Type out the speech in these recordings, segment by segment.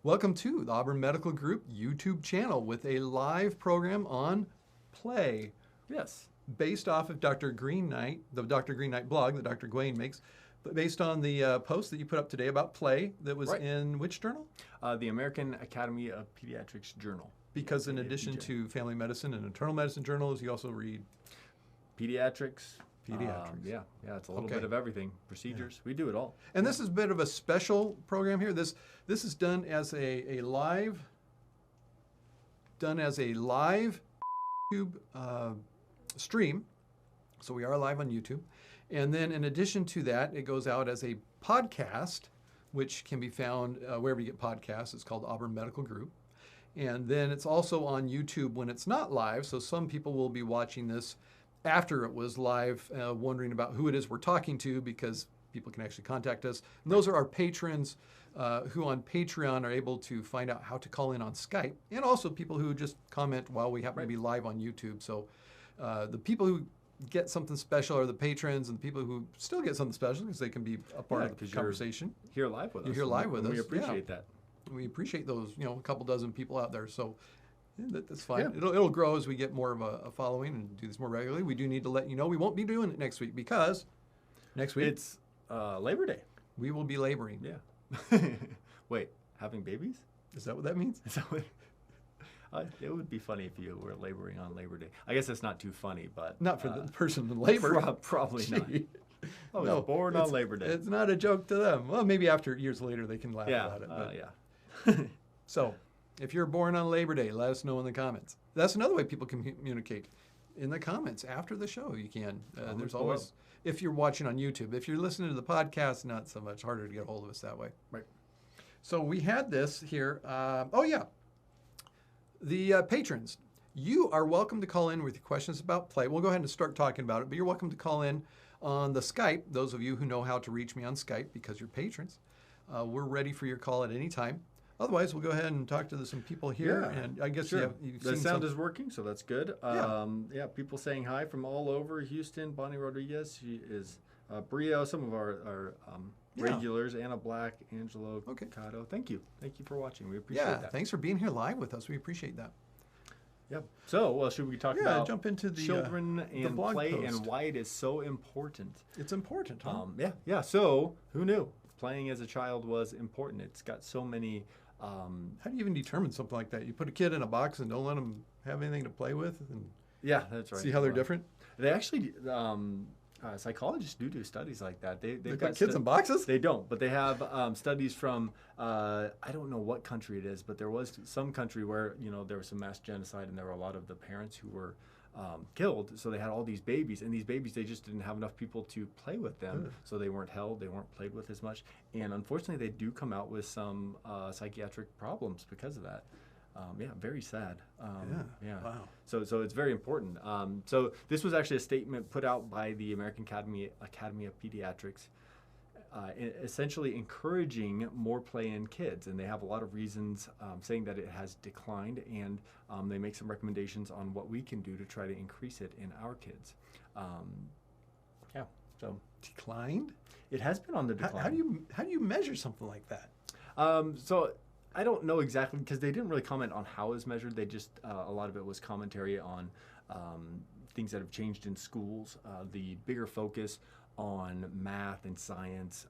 Welcome to the Auburn Medical Group YouTube channel with a live program on play. Yes. Based off of Dr. Green Knight, the Dr. Green Knight blog that Dr. Gawain makes, but based on the post that you put up today about play that was in which journal? The American Academy of Pediatrics Journal. Because in addition to family medicine and internal medicine journals, you also read pediatrics. Pediatrics. Yeah, it's a little bit of everything. Procedures, we do it all. And this is a bit of a special program here. This is done as a live YouTube stream. So we are live on YouTube. And then in addition to that, it goes out as a podcast, which can be found wherever you get podcasts. It's called Auburn Medical Group. And then it's also on YouTube when it's not live. So some people will be watching this after it was live, wondering about who it is we're talking to, because people can actually contact us. And those are our patrons who on Patreon are able to find out how to call in on Skype, and also people who just comment while we happen to be live on YouTube. So the people who get something special are the patrons, and the people who still get something special because they can be a part of the conversation. You're here live with us. You're here live with us. We appreciate that. We appreciate those, a couple dozen people out there. So that's fine. Yeah. It'll grow as we get more of a following and do this more regularly. We do need to let you know we won't be doing it next week because next week it's Labor Day. We will be laboring. Yeah. Wait, having babies? Is that what that means? Is that what? It would be funny if you were laboring on Labor Day. I guess it's not too funny, but not for the person in labor. Probably not. I was born on Labor Day. It's not a joke to them. Well, maybe after years later they can laugh about it. But, yeah. So, if you're born on Labor Day, let us know in the comments. That's another way people can communicate. In the comments after the show, you can. There's always, if you're watching on YouTube. If you're listening to the podcast, not so much, harder to get a hold of us that way. Right. So we had this here. The patrons. You are welcome to call in with your questions about play. We'll go ahead and start talking about it, but you're welcome to call in on the Skype. Those of you who know how to reach me on Skype because you're patrons, we're ready for your call at any time. Otherwise, we'll go ahead and talk to some people here. Yeah, and I guess you've the sound is working, so that's good. People saying hi from all over Houston. Bonnie Rodriguez, she is Brio, some of our regulars, Anna Black, Angelo Cotto. Thank you for watching. We appreciate that. Thanks for being here live with us. We appreciate that. Yep. So, should we talk about jump into the children and blog play post. And why it is so important? It's important, huh? Yeah. So, who knew? Playing as a child was important. It's got so many. How do you even determine something like that? You put a kid in a box and don't let them have anything to play with? And that's right. See how they're different? They actually, psychologists do studies like that. They've got kids in boxes? They don't, but they have studies from, I don't know what country it is, but there was some country where, there was some mass genocide and there were a lot of the parents who were killed. So they had all these babies, and these babies, they just didn't have enough people to play with them. So they weren't held, they weren't played with as much. And unfortunately, they do come out with some psychiatric problems because of that. Very sad. Wow. So it's very important. So this was actually a statement put out by the American Academy of Pediatrics, essentially encouraging more play in kids. And they have a lot of reasons saying that it has declined, and they make some recommendations on what we can do to try to increase it in our kids. So declined? It has been on the decline. How do you measure something like that? So I don't know exactly, because they didn't really comment on how it was measured. They just, a lot of it was commentary on things that have changed in schools, the bigger focus on math and science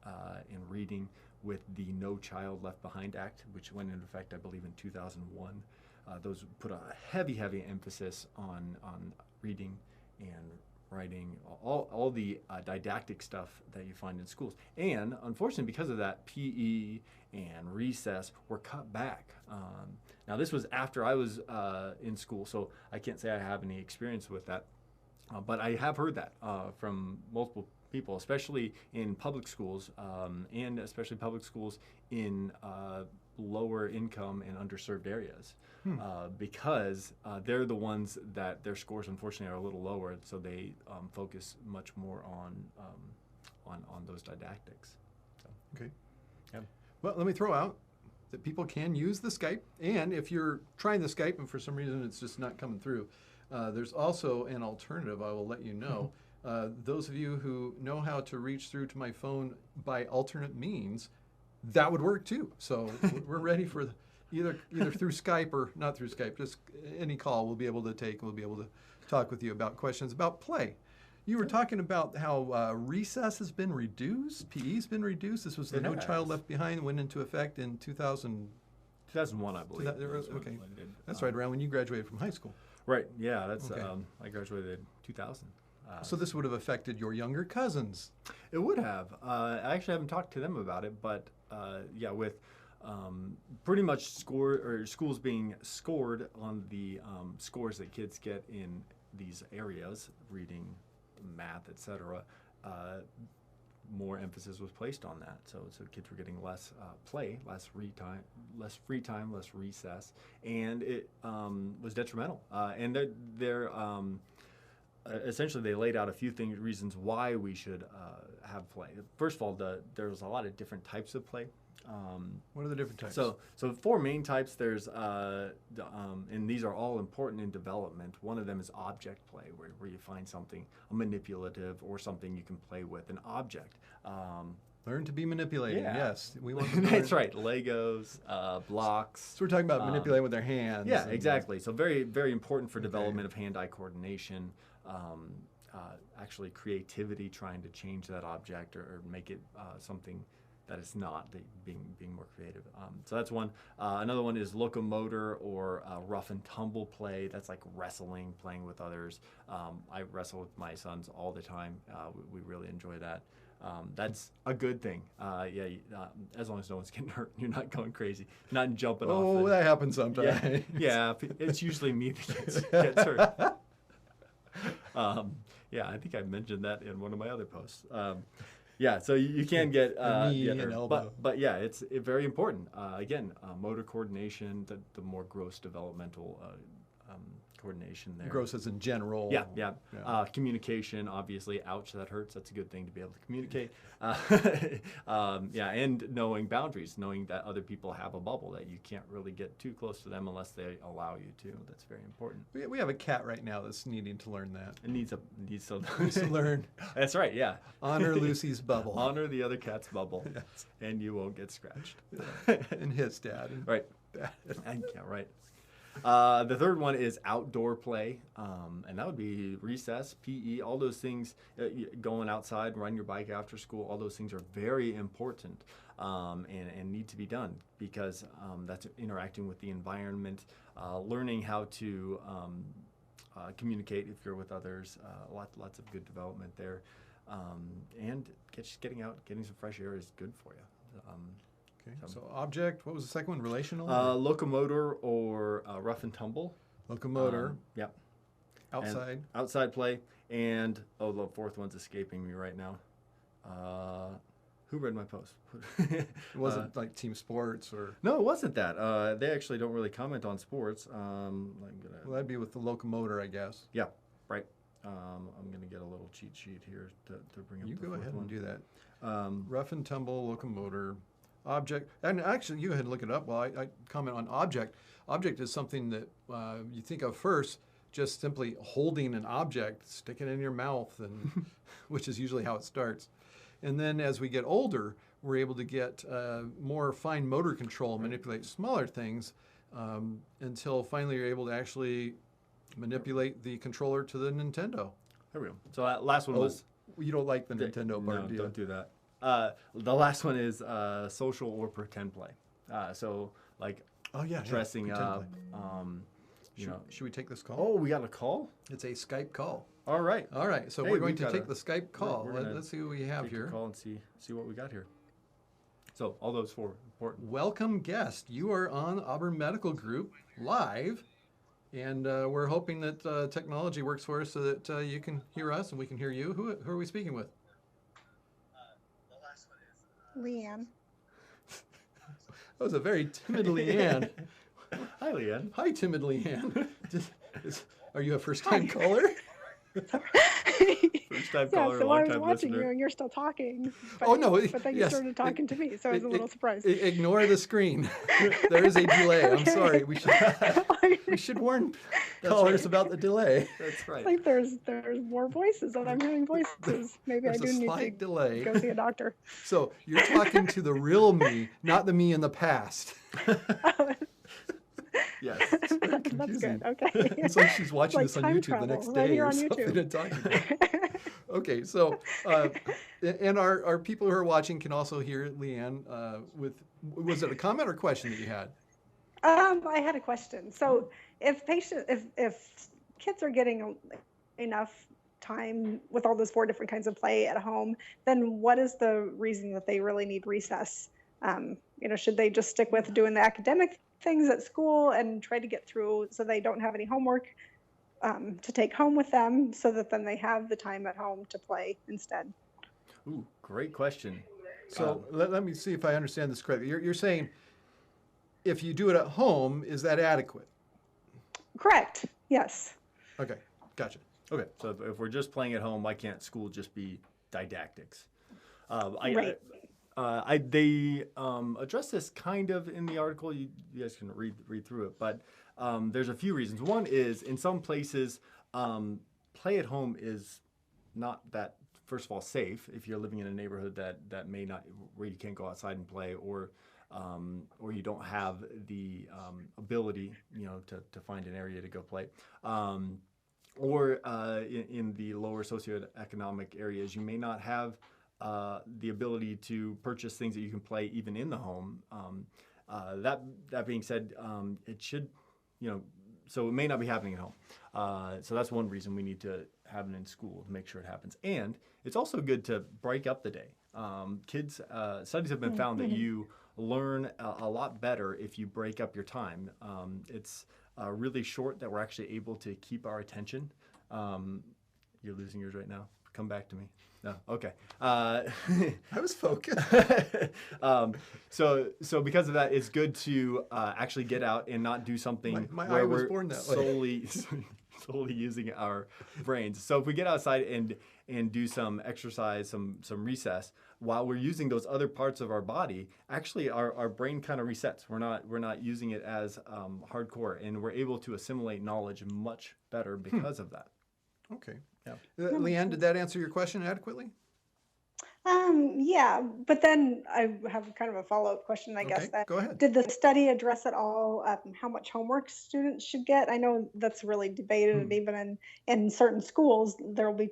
and reading with the No Child Left Behind Act, which went into effect, I believe, in 2001. Those put a heavy emphasis on reading and writing, all the didactic stuff that you find in schools. And unfortunately, because of that, PE and recess were cut back. Now, this was after I was in school, so I can't say I have any experience with that. But I have heard that from multiple people, especially in public schools, and especially public schools in lower income and underserved areas, because they're the ones that their scores unfortunately are a little lower, so they focus much more on those didactics. So. Okay. Yeah. Well, let me throw out that people can use the Skype, and if you're trying the Skype and for some reason it's just not coming through, there's also an alternative. I will let you know. Those of you who know how to reach through to my phone by alternate means, that would work too. So we're ready for either through Skype or not through Skype, just any call we'll be able to take. We'll be able to talk with you about questions about play. You were talking about how recess has been reduced, PE's been reduced. This was the No Child Left Behind, went into effect in 2001, I believe. Okay, that's right around when you graduated from high school. Right, yeah, that's okay. I graduated in 2000. So this would have affected your younger cousins. It would have. I actually haven't talked to them about it, but yeah, with pretty much schools being scored on the scores that kids get in these areas, reading, math, etc., more emphasis was placed on that. So kids were getting less play, less free time, less recess, and it was detrimental. And they're essentially they laid out a few reasons why we should have play. First of all, there's a lot of different types of play. What are the different types? So 4 main types. There's and these are all important in development. One of them is object play, where you find something manipulative or something you can play with an object. Learn to be manipulating. Yeah. Yes, we want. That's right. Legos, blocks. So we're talking about manipulating with their hands. Yeah, exactly. So very, very important for development of hand-eye coordination. Actually, creativity, trying to change that object or make it something that it's not, being more creative. So that's one. Another one is locomotor or rough and tumble play. That's like wrestling, playing with others. I wrestle with my sons all the time. We really enjoy that. That's a good thing. As long as no one's getting hurt, you're not going crazy, not jumping off. Oh, that happens sometimes. Yeah, it's usually me that gets hurt. Yeah, I think I mentioned that in one of my other posts. Yeah, so you can get knee and elbow. But yeah, it's very important. Again, motor coordination, the more gross developmental coordination there. Gross as in general. Yeah. Communication, obviously. Ouch, that hurts. That's a good thing to be able to communicate. Yeah, and knowing boundaries, knowing that other people have a bubble, that you can't really get too close to them unless they allow you to. That's very important. We have a cat right now that's needing to learn that. It needs to learn. That's right, yeah. Honor Lucy's bubble. Honor the other cat's bubble. Yes. And you won't get scratched. And his dad. Right. Yeah, right. The third one is outdoor play, and that would be recess, PE, all those things, going outside, riding your bike after school, all those things are very important and need to be done because that's interacting with the environment, learning how to communicate if you're with others, lots of good development there, and just getting out, getting some fresh air is good for you. Okay. So object, what was the second one? Relational? Locomotor or rough and tumble. Locomotor. Yep. Outside. And outside play. And, the fourth one's escaping me right now. Who read my post? It wasn't like team sports or... No, it wasn't that. They actually don't really comment on sports. Well, that'd be with the locomotor, I guess. Yeah, right. I'm going to get a little cheat sheet here to bring up the fourth one. You go ahead and do that. Rough and tumble, locomotor. Object, and actually you go ahead and look it up while I comment on object. Object is something that you think of first, just simply holding an object, stick it in your mouth, and which is usually how it starts. And then as we get older, we're able to get more fine motor control, manipulate smaller things, until finally you're able to actually manipulate the controller to the Nintendo. There we go. So that last one was... You don't like the Nintendo part, do you? Don't do that. The last one is social or pretend play. So like dressing up. Should we take this call? Oh, we got a call? It's a Skype call. All right. So we're going to take the Skype call. Let's see what we have here. Call and see what we got here. So all those 4 important. Welcome guest. You are on Auburn Medical Group live. And we're hoping that technology works for us so that you can hear us and we can hear you. Who are we speaking with? Leanne. That was a very timid Leanne. Hi, Leanne. Hi, timid Leanne. Are you a first-time caller? First time Yeah, caller, so long I was time watching you listener. and you're still talking, Oh, no. but then you Yes. started talking to me, so I was a little surprised. Ignore the screen. There is a delay. I'm sorry. We should warn callers right. about the delay. That's right. Like there's more voices, and I'm hearing voices. Maybe I There's a do need to slight delay. go see a doctor. So you're talking to the real me, not the me in the past. Yes. It's very That's confusing. good. Okay. It's like she's watching Like this on time YouTube the travel, next right day here or on something YouTube. and talking to me. Okay, so and our people who are watching can also hear Leanne with, was it a comment or question that you had? I had a question. So if kids are getting enough time with all those 4 different kinds of play at home, then what is the reason that they really need recess? Should they just stick with doing the academic things at school and try to get through so they don't have any homework to take home with them, so that then they have the time at home to play instead? Ooh, great question. So let me see if I understand this correctly. You're saying if you do it at home, is that adequate? Correct. Yes. Okay, gotcha. Okay, so if we're just playing at home, why can't school just be didactics? Right. They address this kind of in the article. You guys can read through it, but there's a few reasons. One is in some places, play at home is not that, first of all, safe if you're living in a neighborhood that may not, where you can't go outside and play, or you don't have the ability, to find an area to go play. Or in the lower socioeconomic areas, you may not have the ability to purchase things that you can play even in the home. That being said, it should, so it may not be happening at home. So that's one reason we need to have it in school to make sure it happens. And it's also good to break up the day. Kids, studies have been found that you learn a lot better if you break up your time. It's really short that we're actually able to keep our attention. You're losing yours right now. Come back to me. No, okay. I was focused. So because of that, it's good to actually get out and not do something My where eye was we're born that way. solely using our brains. So if we get outside and do some exercise, some recess, while we're using those other parts of our body, actually our brain kind of resets. We're not using it as hardcore, and we're able to assimilate knowledge much better because of that. Okay. Yeah. Leanne, did that answer your question adequately? Yeah, but then I have kind of a follow-up question, I guess. Okay, go ahead. Did the study address at all how much homework students should get? I know that's really debated, even in certain schools. There will be,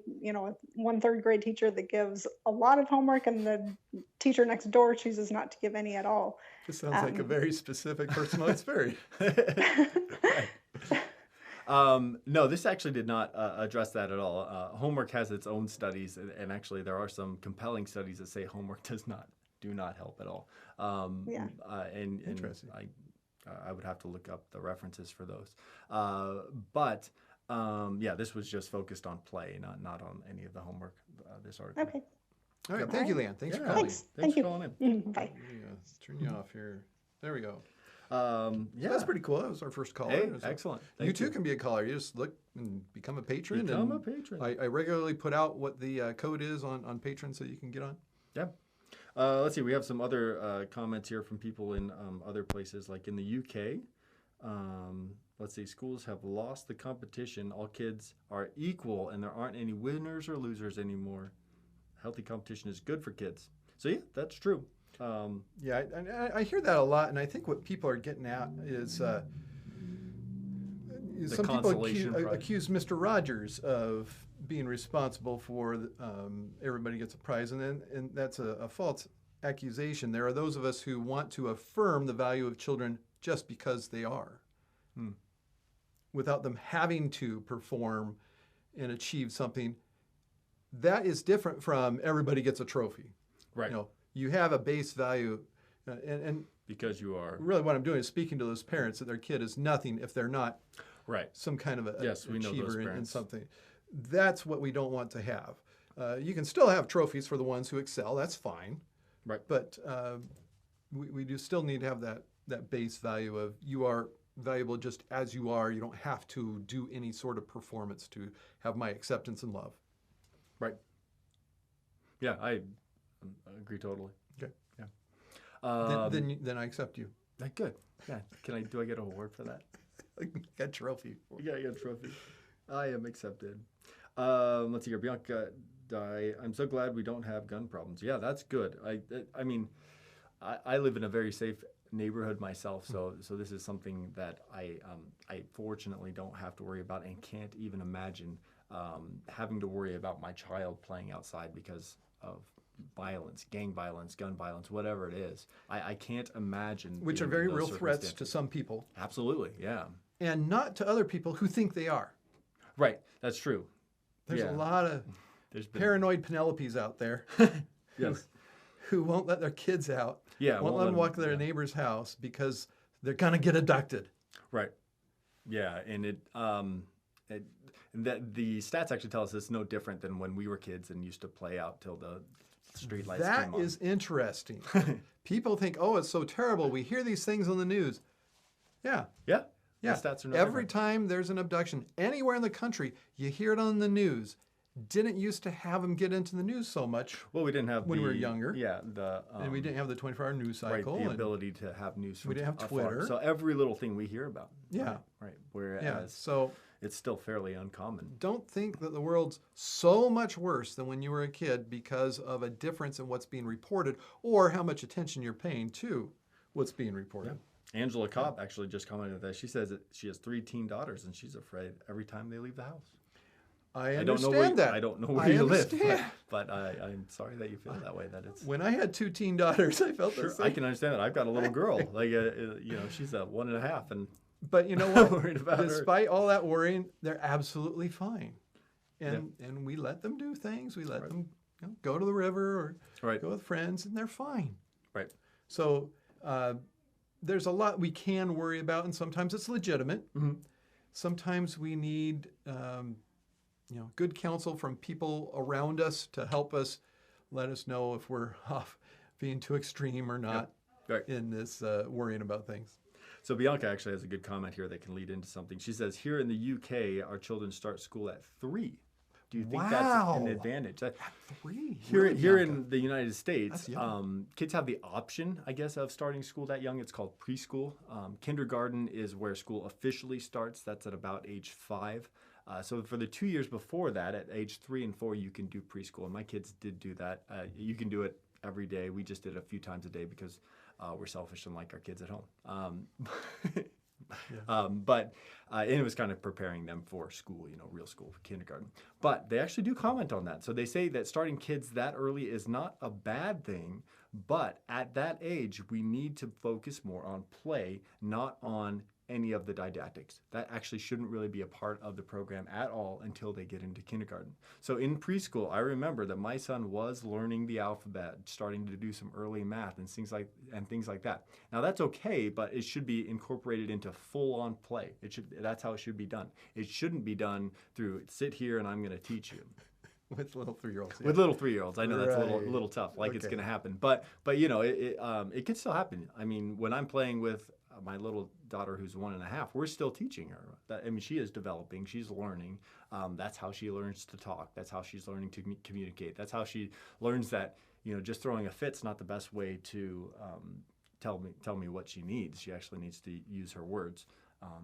one 3rd grade teacher that gives a lot of homework, and the teacher next door chooses not to give any at all. This sounds like a very specific personal experience. Right. No, this actually did not address that at all. Homework has its own studies, and actually there are some compelling studies that say homework do not help at all. Yeah. And Interesting. I would have to look up the references for those. But this was just focused on play, not on any of the homework. This article. Okay. All right, thank you, Leanne. Thanks for calling. Thanks. Thanks Thank for you. calling in. Bye. Let's turn you off here. There we go. Yeah, That's pretty cool. That was our first caller. Hey, So excellent. You Thank too can be a caller. You just look and become a patron. Become and a patron. I regularly put out what the code is on Patreon so you can get on. Yeah. Let's see. We have some other comments here from people in other places, like in the UK. Let's see. Schools have lost the competition. All kids are equal, and there aren't any winners or losers anymore. Healthy competition is good for kids. So yeah, that's true. Yeah, I hear that a lot, and I think what people are getting at is some people accuse Mr. Rogers of being responsible for everybody gets a prize, and that's a false accusation. There are those of us who want to affirm the value of children just because they are, without them having to perform and achieve something. That is different from everybody gets a trophy. Right. You have a base value, and because you are really what I'm doing is speaking to those parents that their kid is nothing if they're not right. some kind of we know those achiever in parents. something. That's what we don't want to have. You can still have trophies for the ones who excel. That's fine. Right. But we do still need to have that base value of you are valuable just as you are. You don't have to do any sort of performance to have my acceptance and love. Right. Yeah, I agree totally. Okay. Yeah. Then I accept you. Good. Yeah. Do I get an award for that? Got a trophy. Yeah, I got a trophy. I am accepted. Let's see here. Bianca, I'm so glad we don't have gun problems. Yeah, that's good. I mean, I live in a very safe neighborhood myself, so this is something that I fortunately don't have to worry about and can't even imagine having to worry about my child playing outside because of violence, gang violence, gun violence, whatever it is. I can't imagine. Which are being in very those real threats to circumstances. some people. Absolutely, yeah. And not to other people who think they are. Right, that's true. There's a lot of There's been paranoid Penelopes out there yes. who won't let their kids out. Yeah, Won't let them walk to their neighbor's house because they're going to get abducted. Right. Yeah, and that the stats actually tell us it's no different than when we were kids and used to play out till the street lights That came on. is interesting. People think, oh, it's so terrible. We hear these things on the news. Yeah. Yeah. Yeah. The stats are no Every different. time there's an abduction anywhere in the country, you hear it on the news. Didn't used to have them get into the news so much. Well, we didn't have when we were younger. Yeah, And we didn't have the 24-hour news right, cycle. the and ability to have news from we didn't have afar. Twitter. So every little thing we hear about. Yeah. Right. Whereas yeah. So it's still fairly uncommon. don't think that the world's so much worse than when you were a kid because of a difference in what's being reported or how much attention you're paying to what's being reported. Angela Cobb actually just commented that she says that she has 3 teen daughters and she's afraid every time they leave the house. I don't know understand that. I don't know where I you live, understand. but I'm sorry that you feel that way. That it's When I had 2 teen daughters, I felt the sure, same. I can understand that. I've got a little girl, like she's a 1.5, and But you know I'm what? worried about her. Despite all that worrying, they're absolutely fine. And we let them do things. We let them go to the river or go with friends, and they're fine. Right. So there's a lot we can worry about, and sometimes it's legitimate. Mm-hmm. Sometimes we need good counsel from people around us to help us let us know if we're off being too extreme or not in this worrying about things. So Bianca actually has a good comment here that can lead into something. She says, here in the UK, our children start school at 3. Do you think that's an advantage? At 3? Here in the United States, young. kids have the option, I guess, of starting school that young. It's called preschool. Kindergarten is where school officially starts. That's at about age 5. So for the 2 years before that, at age 3 and 4, you can do preschool. And my kids did do that. You can do it every day. We just did it a few times a day because we're selfish and like our kids at home. But it was kind of preparing them for school, real school, kindergarten. But they actually do comment on that. So they say that starting kids that early is not a bad thing, but at that age, we need to focus more on play, not on any of the didactics. That actually shouldn't really be a part of the program at all until they get into kindergarten. So in preschool, I remember that my son was learning the alphabet, starting to do some early math and things like that. Now that's okay, but it should be incorporated into full-on play. That's how it should be done. It shouldn't be done through sit here and I'm going to teach you. With little 3-year-olds. With little 3-year-olds, I know that's a little tough. It's going to happen, but it can still happen. I mean, when I'm playing with my little daughter who's 1.5, we're still teaching her. She is developing. She's learning. That's how she learns to talk. That's how she's learning to communicate. That's how she learns that just throwing a fit's not the best way to tell me what she needs. She actually needs to use her words.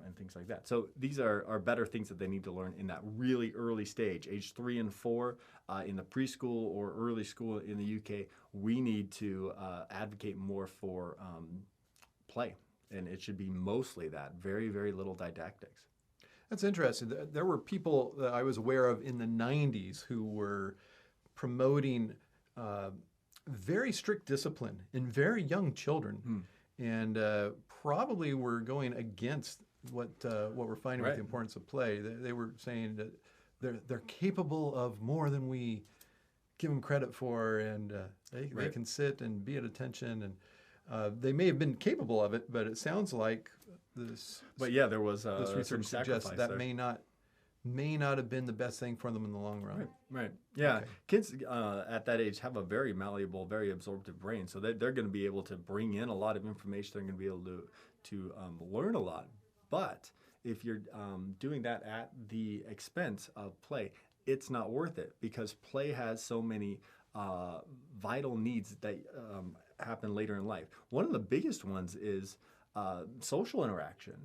And things like that. So these are better things that they need to learn in that really early stage, age 3 and 4, in the preschool or early school in the UK. We need to advocate more for play, and it should be mostly that, very, very little didactics. That's interesting. There were people that I was aware of in the 90s who were promoting very strict discipline in very young children, and probably were going against what we're finding with the importance of play. They were saying that they're capable of more than we give them credit for, and they can sit and be at attention, and they may have been capable of it, but it sounds like this. But yeah, there was this research suggests that there. may not have been the best thing for them in the long run. Right. Yeah. Okay. Kids at that age have a very malleable, very absorptive brain, so they're going to be able to bring in a lot of information. They're going to be able to learn a lot. But if you're doing that at the expense of play, it's not worth it because play has so many vital needs that happen later in life. One of the biggest ones is social interaction.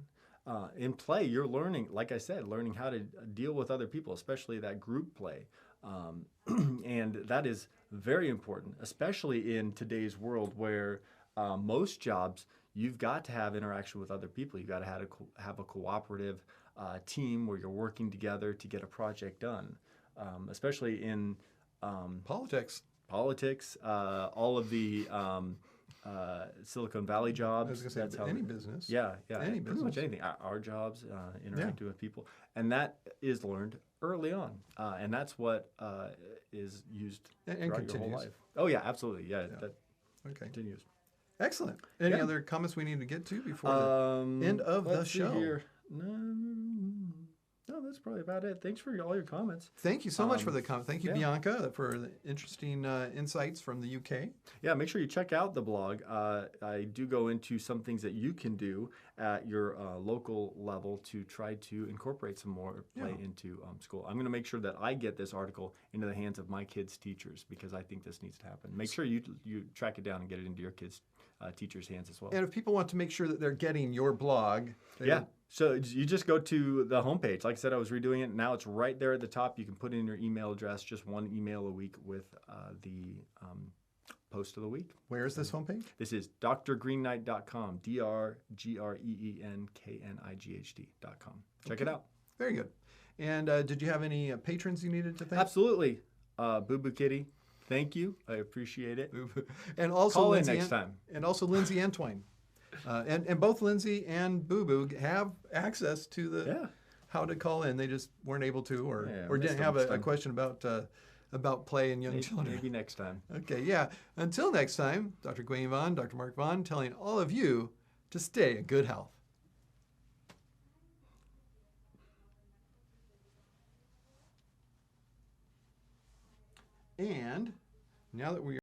In play, you're learning, like I said, learning how to deal with other people, especially that group play. And that is very important, especially in today's world where most jobs, you've got to have interaction with other people. You've got to have a cooperative team where you're working together to get a project done, especially in Politics. all of the Silicon Valley jobs. I was going to say, any business. Yeah, Any pretty much business. anything. Our jobs, interacting with people, and that is learned early on, and that's what is used And throughout your continues. whole life. Oh yeah, absolutely. Yeah, that Okay. continues. Excellent. Any Yeah. other comments we need to get to before the end of the Let's see show? here. No, that's probably about it. Thanks for all your comments. Thank you so much for the comment. Thank you, yeah. Bianca, for the interesting insights from the UK. Yeah, make sure you check out the blog. I do go into some things that you can do at your local level to try to incorporate some more play into school. I'm going to make sure that I get this article into the hands of my kids' teachers because I think this needs to happen. Make sure you track it down and get it into your kids' teachers' hands as well. And if people want to make sure that they're getting your blog, So you just go to the homepage. Like I said, I was redoing it. Now it's right there at the top. You can put in your email address, just one email a week with the post of the week. Where is this homepage? This is drgreenknight.com, drgreenknighd.com. Check it out. Very good. And did you have any patrons you needed to thank? Absolutely. Boo Boo Kitty, thank you. I appreciate it. And also Call in Lindsay next time. And also Lindsay Antwine. And both Lindsay and Boo Boo have access to the how to call in. They just weren't able to or didn't have a question about play and young children. Maybe next time. Okay, yeah. Until next time, Dr. Gwen Vaughn, Dr. Mark Vaughn telling all of you to stay in good health. And now that we